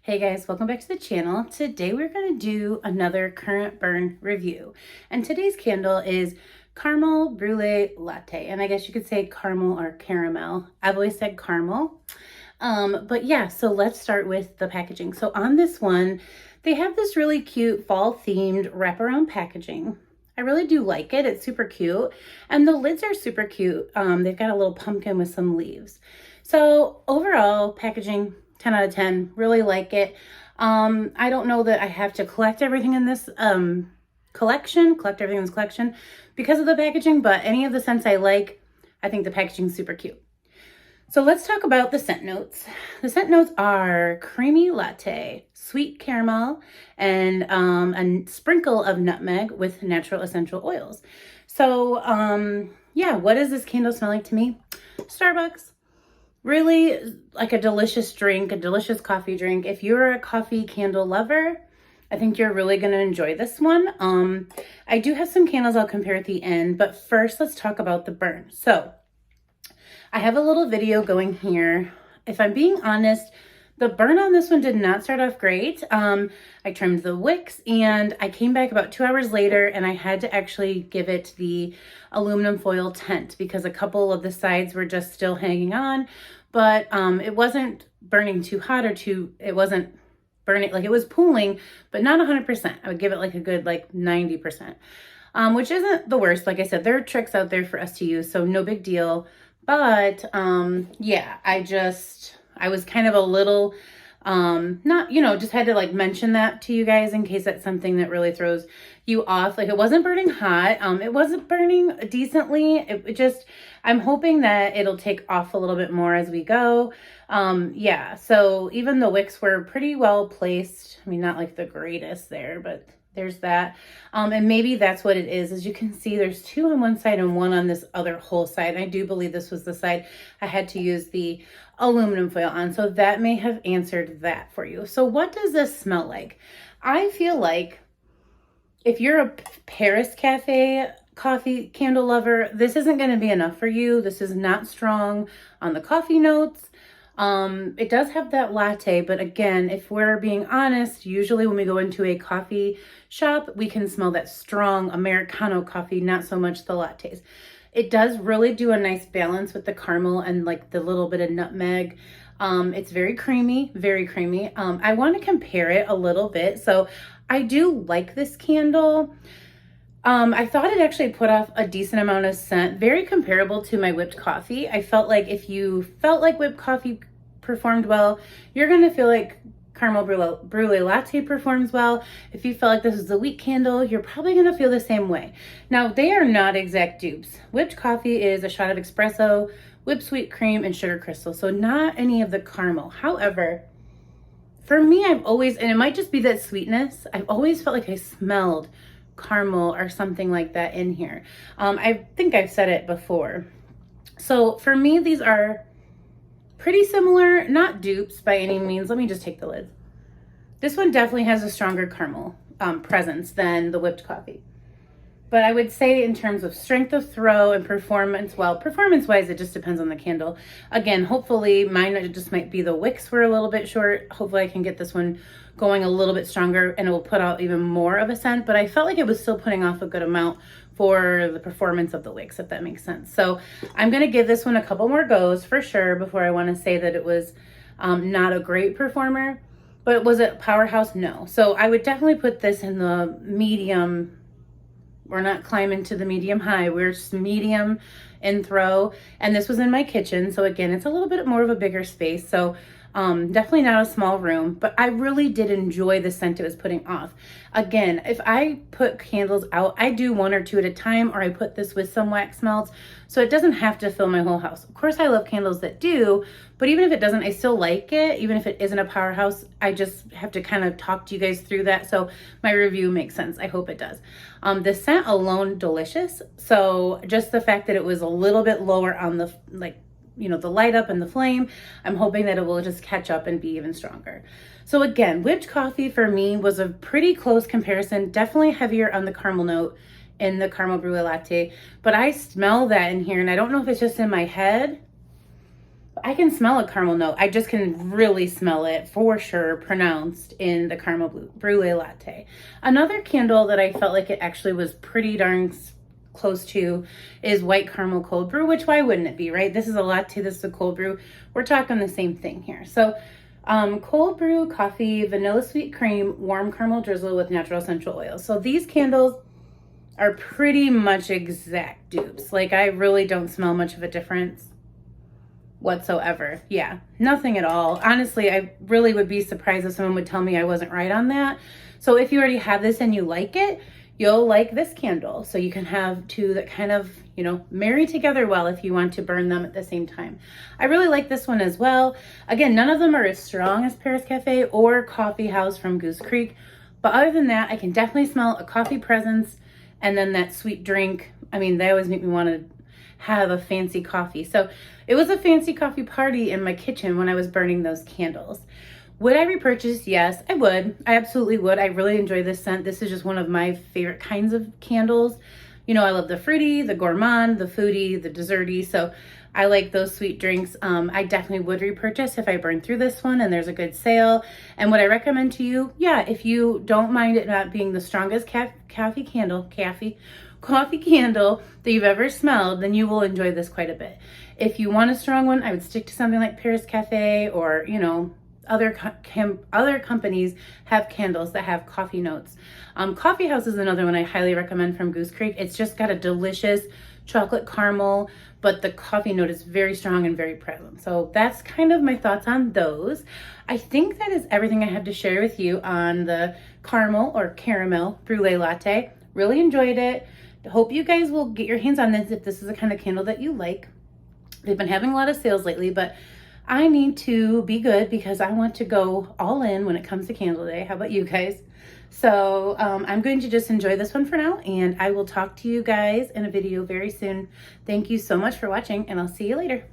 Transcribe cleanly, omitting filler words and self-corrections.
Hey guys, welcome back to the channel. Today we're going to do another current burn review. And today's candle is Caramel Brûlée Latte. And I guess you could say caramel or caramel. I've always said caramel. But yeah, so let's start with the packaging. So on this one, they have this really cute fall themed wraparound packaging. I really do like it. It's super cute. And the lids are super cute. They've got a little pumpkin with some leaves. So overall, packaging 10 out of 10, really like it. I don't know that I have to collect everything in this collection because of the packaging, but any of the scents I like, I think the packaging is super cute. So let's talk about the scent notes. The scent notes are creamy latte, sweet caramel, and a sprinkle of nutmeg with natural essential oils. So yeah, what does this candle smell like to me? Starbucks. Really like a delicious drink, a delicious coffee drink. If you're a coffee candle lover, I think you're really going to enjoy this one. I do have some candles I'll compare at the end, but first let's talk about the burn. So I have a little video going here. If I'm being honest, the burn on this one did not start off great. I trimmed the wicks and I came back about 2 hours later and I had to actually give it the aluminum foil tent because a couple of the sides were just still hanging on, but it wasn't burning too hot or it wasn't burning, like it was pooling, but not 100%. I would give it like a good 90%, which isn't the worst. Like I said, there are tricks out there for us to use, so no big deal. But yeah, I was kind of a little, not, just had to mention that to you guys in case that's something that really throws you off. Like it wasn't burning hot. It wasn't burning decently. It just, I'm hoping that it'll take off a little bit more as we go. Yeah, so even the wicks were pretty well placed. I mean, not like the greatest there, but there's that. And maybe that's what it is. As you can see, there's 2 on one side and 1 on this other whole side. And I do believe this was the side I had to use the aluminum foil on. So that may have answered that for you. So what does this smell like? I feel like if you're a Paris Cafe coffee candle lover, this isn't going to be enough for you. This is not strong on the coffee notes. It does have that latte, but again, if we're being honest, usually when we go into a coffee shop, we can smell that strong Americano coffee, not so much the lattes. It does really do a nice balance with the caramel and the little bit of nutmeg. It's very creamy, very creamy. I want to compare it a little bit. So I do like this candle. I thought it actually put off a decent amount of scent, very comparable to my whipped coffee. I felt like if you felt like whipped coffee performed well, you're going to feel like Caramel Brûlée Latte performs well. If you felt like this is a weak candle, you're probably going to feel the same way. Now, they are not exact dupes. Whipped coffee is a shot of espresso, whipped sweet cream, and sugar crystal. So not any of the caramel. However, for me, I've always, and it might just be that sweetness, I've always felt like I smelled caramel or something like that in here. I think I've said it before. So for me, these are pretty similar, not dupes by any means. Let me just take the lid. This one definitely has a stronger caramel presence than the whipped coffee. But I would say in terms of strength of throw and performance, well, performance-wise, it just depends on the candle. Again, hopefully mine just might be the wicks were a little bit short. Hopefully I can get this one going a little bit stronger and it will put out even more of a scent. But I felt like it was still putting off a good amount for the performance of the wicks, if that makes sense. So I'm going to give this one a couple more goes for sure before I want to say that it was not a great performer. But was it powerhouse? No. So I would definitely put this in the medium. We're not climbing to the medium high. We're just medium in throw. And this was in my kitchen. So again, it's a little bit more of a bigger space. So definitely not a small room, but I really did enjoy the scent it was putting off. Again, if I put candles out, I do 1 or 2 at a time, or I put this with some wax melts. So it doesn't have to fill my whole house. Of course, I love candles that do, but even if it doesn't, I still like it. Even if it isn't a powerhouse, I just have to kind of talk to you guys through that. So my review makes sense. I hope it does. The scent alone, delicious. So just the fact that it was a little bit lower on the, the light up and the flame, I'm hoping that it will just catch up and be even stronger. So again, whipped coffee for me was a pretty close comparison, definitely heavier on the caramel note in the Caramel Brûlée Latte, but I smell that in here and I don't know if it's just in my head I can smell a caramel note. I just can really smell it for sure pronounced in the caramel brulee latte. Another candle that I felt like it actually was pretty darn close to is white caramel cold brew, which why wouldn't it be, right? This is a latte, this is a cold brew. We're talking the same thing here. So cold brew coffee, vanilla sweet cream, warm caramel drizzle with natural essential oils. So these candles are pretty much exact dupes. Like I really don't smell much of a difference whatsoever. Yeah, nothing at all. Honestly, I really would be surprised if someone would tell me I wasn't right on that. So if you already have this and you like it, you'll like this candle. So you can have two that kind of, you know, marry together well if you want to burn them at the same time. I really like this one as well. Again, none of them are as strong as Paris Cafe or Coffee House from Goose Creek. But other than that, I can definitely smell a coffee presence and then that sweet drink. I mean, they always make me want to have a fancy coffee. So it was a fancy coffee party in my kitchen when I was burning those candles. Would I repurchase? Yes, I would. I absolutely would. I really enjoy this scent. This is just one of my favorite kinds of candles. You know, I love the fruity, the gourmand, the foodie, the desserty. So I like those sweet drinks. I definitely would repurchase if I burn through this one and there's a good sale. And what I recommend to you, yeah, if you don't mind it not being the strongest coffee candle that you've ever smelled, then you will enjoy this quite a bit. If you want a strong one, I would stick to something like Paris Cafe or, you know, other companies have candles that have coffee notes. Coffee House is another one I highly recommend from Goose Creek. It's just got a delicious chocolate caramel, but the coffee note is very strong and very present. So that's kind of my thoughts on those. I think that is everything I have to share with you on the caramel or caramel brulee latte. Really enjoyed it. Hope you guys will get your hands on this if this is the kind of candle that you like. They've been having a lot of sales lately, but I need to be good because I want to go all in when it comes to candle day. How about you guys? So I'm going to just enjoy this one for now, and I will talk to you guys in a video very soon. Thank you so much for watching, and I'll see you later.